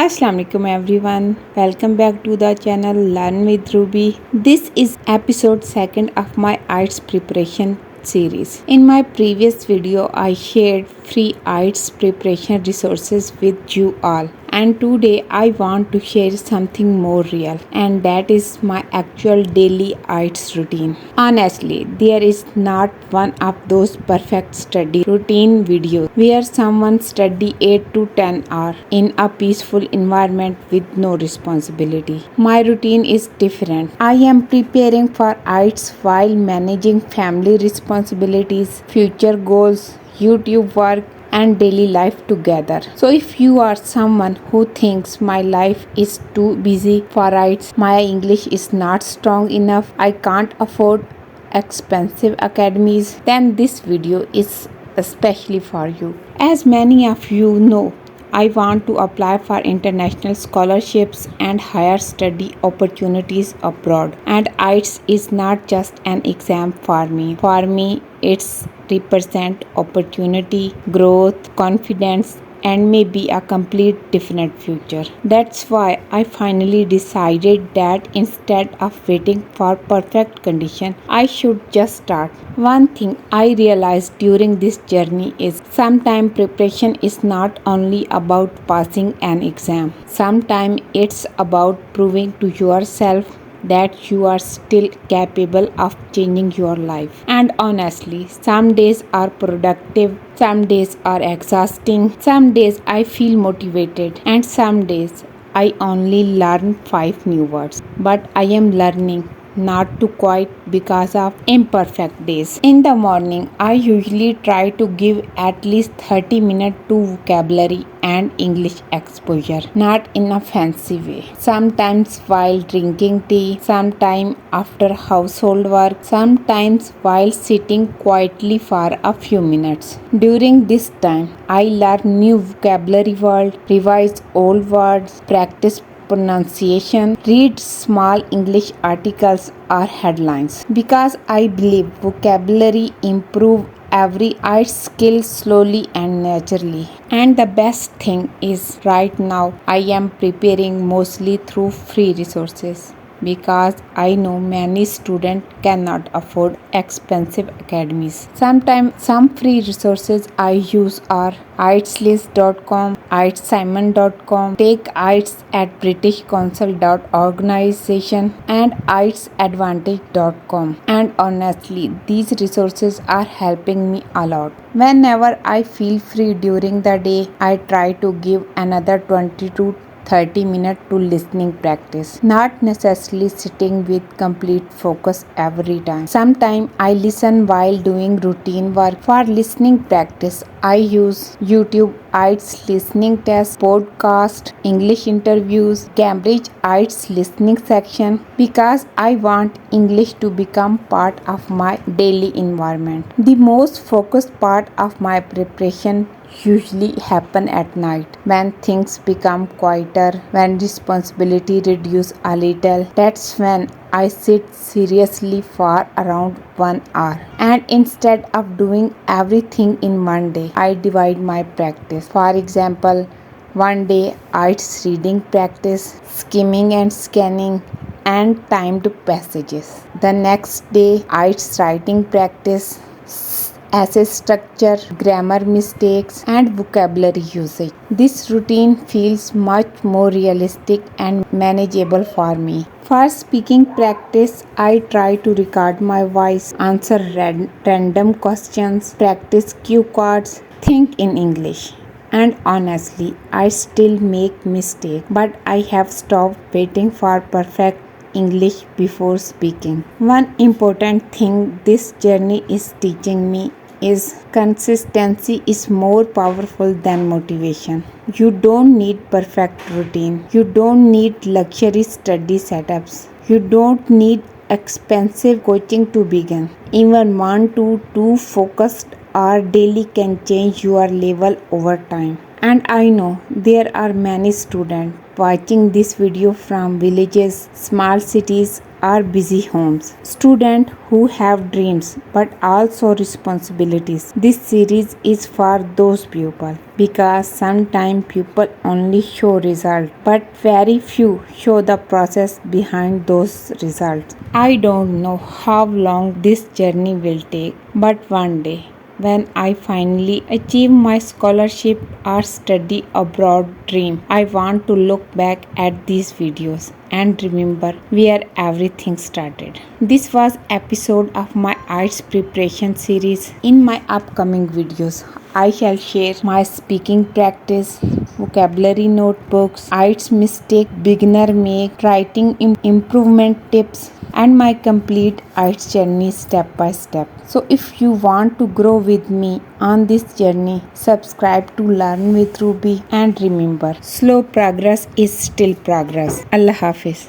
Assalamualaikum everyone. Welcome back to the channel Learn with Ruby. This is episode 2 of my IELTS preparation series. In my previous video, I shared free IELTS preparation resources with you all. And today I want to share something more real, and that is my actual daily IELTS routine. Honestly, there is not one of those perfect study routine videos where someone study 8 to 10 hours in a peaceful environment with no responsibility. My routine is different. I am preparing for IELTS while managing family responsibilities, future goals, YouTube work, and daily life together. So if you are someone who thinks my life is too busy for IELTS, my English is not strong enough, I can't afford expensive academies, then this video is especially for you. As many of you know, I want to apply for international scholarships and higher study opportunities abroad. And IELTS is not just an exam for me. For me, it's represent opportunity, growth, confidence, and maybe a complete different future. That's why I finally decided that instead of waiting for perfect condition, I should just start. One thing I realized during this journey is sometimes preparation is not only about passing an exam. Sometimes it's about proving to yourself that you are still capable of changing your life. And honestly, some days are productive, some days are exhausting, some days I feel motivated, and some days I only learn 5 new words. But I am learning not to quit because of imperfect days. In the morning, I usually try to give at least 30 minutes to vocabulary and English exposure, not in a fancy way. Sometimes while drinking tea, sometimes after household work, sometimes while sitting quietly for a few minutes. During this time, I learn new vocabulary words, revise old words, practice pronunciation, read small English articles or headlines. Because I believe vocabulary improve every IELTS skill slowly and naturally. And the best thing is right now I am preparing mostly through free resources, because I know many students cannot afford expensive academies. Sometimes some free resources I use are IELTSlist.com, IELTSsimon.com, Take IELTS at British Council.organization, and IELTSadvantage.com. And honestly, these resources are helping me a lot. Whenever I feel free during the day, I try to give another 20 to 30 minutes to listening practice, not necessarily sitting with complete focus every time. Sometimes I listen while doing routine work. For listening practice, I use YouTube IELTS listening test, podcast, English interviews, Cambridge IELTS listening section, because I want English to become part of my daily environment. The most focused part of my preparation usually happen at night, when things become quieter, when responsibility reduce a little. That's when I sit seriously for around 1 hour. And instead of doing everything in one day, I divide my practice. For example, one day IELTS reading practice, skimming and scanning, and timed passages. The next day IELTS writing practice, essay structure, grammar mistakes, and vocabulary usage. This routine feels much more realistic and manageable for me. For speaking practice, I try to record my voice, answer random questions, practice cue cards, think in English. And honestly, I still make mistakes, but I have stopped waiting for perfect English before speaking. One important thing this journey is teaching me is consistency is more powerful than motivation. You don't need perfect routine. You don't need luxury study setups. You don't need expensive coaching to begin. Even 1 to 2 focused hours daily can change your level over time. And I know there are many students watching this video from villages, small cities, our busy homes, students who have dreams but also responsibilities. This series is for those people because sometimes people only show results but very few show the process behind those results. I don't know how long this journey will take, but one day when I finally achieve my scholarship or study abroad dream, I want to look back at these videos and remember where everything started. This was episode of my IELTS preparation series. In my upcoming videos, I shall share my speaking practice, vocabulary notebooks, IELTS mistake beginner make, writing improvement tips, and my complete IELTS journey step by step. So if you want to grow with me on this journey, subscribe to Learn with Ruby and remember, slow progress is still progress. Allah Hafiz.